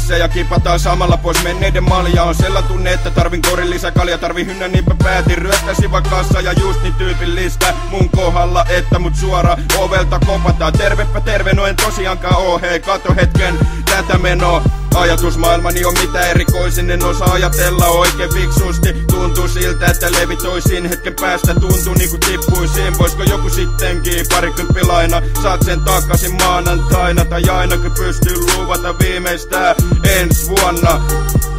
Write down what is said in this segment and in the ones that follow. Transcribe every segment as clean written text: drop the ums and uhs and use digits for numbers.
tässä ja kipataan samalla pois menneiden malja. On sella tunne, että tarvin korin lisäkalja. Tarvin hynnän, niinpä päätin ryöstäsi vaan kassa. Ja just niin tyypillistä mun kohdalla, että mut suora ovelta kopataan. Tervepä terve, no en tosiaankaan oo, hei kato hetken tätä menoa. Ajatusmaailmani on mitä erikoisin, en osaa ajatella oikein fiksusti. Tuntuu siltä, että levitoisin hetken päästä, tuntuu niinku tippuisin. Voisko joku sittenkin parikymppilaina, saat sen takasin maanantaina. Tai ainakin pystyy luvata viimeistään ensi vuonna.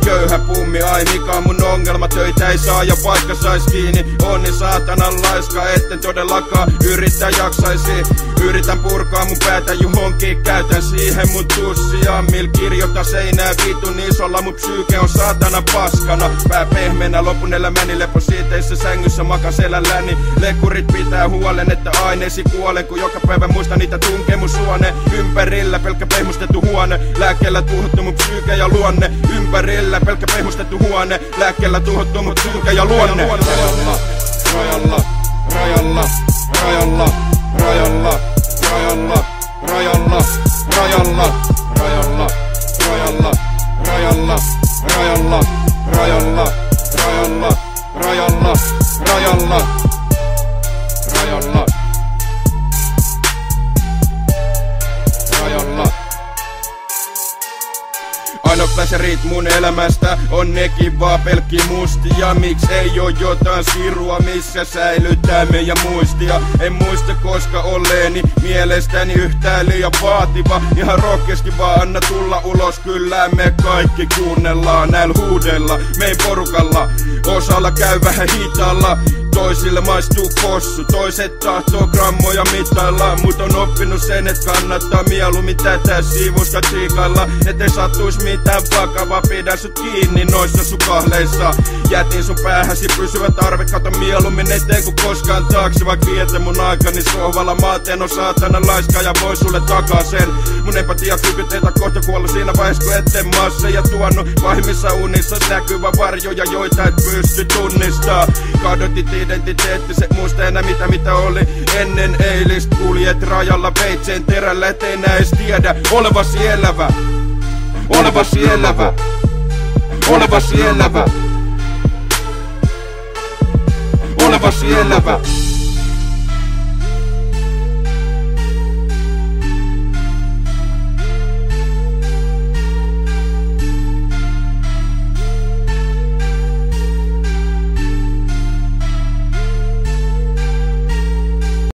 Köyhä pummi, ai mikä on mun ongelma, töitä ei saa ja vaikka sais kiinni. On niin saatanan laiska, etten todellakaan yrittää jaksaisi. Yritän purkaa mun päätä johonkin, käytän siihen mun tussia. Mil kirjoita seinää vitun isolla, mun psyyke on saatana paskana. Pää pehmeänä lopun elämäni leposiiteissä sängyssä makan selälläni. Lekkurit pitää huolen, että aineesi kuolen, kun joka päivä muista niitä tunkee mun suone. Ympärillä pelkkä pehmustettu huone, lääkkeellä tuhottu mun psyyke ja luonne. Ympärillä pelkkä pehmustettu huone, lääkkeellä tuhottu mun psyyke ja luonne. Rajalla, rajalla, rajalla, rajalla, rajalla, rajalla, rajalla, rajalla, rajalla, rajalla, rajalla, rajalla, rajalla, rajalla, rajalla, rajalla, rajalla, rajalla. Ainoat pläsärit mun elämästä on nekin vaan pelkki mustia. Miks ei oo jotain sirua, missä säilyttää meidän muistia? En muista koska olleeni mielestäni yhtään liian vaativa. Ihan rohkeasti vaan anna tulla ulos, kyllä me kaikki kuunnellaan näillä huudella. Mein porukalla osalla käy vähän hitaalla. Toisille maistuu kossu, toiset tahtoo grammoja mittailla. Mut on oppinut sen, et kannattaa mieluummin tätä sivusta tsiikailla. Ettei sattuis mitään vakavaa, pidän sut kiinni noissa sun kahleissa. Jätin sun päähäsi pysyvä tarve, kato mieluummin eteen kun koskaan taakse. Vaik vietän mun aikani sohvalla, mä teen on saatana laiska ja voi sulle takaa sen. Mun empatiakyky teitä kohta kuollu siinä vaiheessa kun etten maassa ja tuonut pahimmissa unissa näkyvä varjoja, joita et pysty tunnistaa. Kadotit identiteetti, se muista enää mitä oli ennen eilistä. Kuljet rajalla veitseen terällä, et enää edes tiedä olevasi elävä. Olevasi elävä. Olevasi elävä. Olevasi elävä.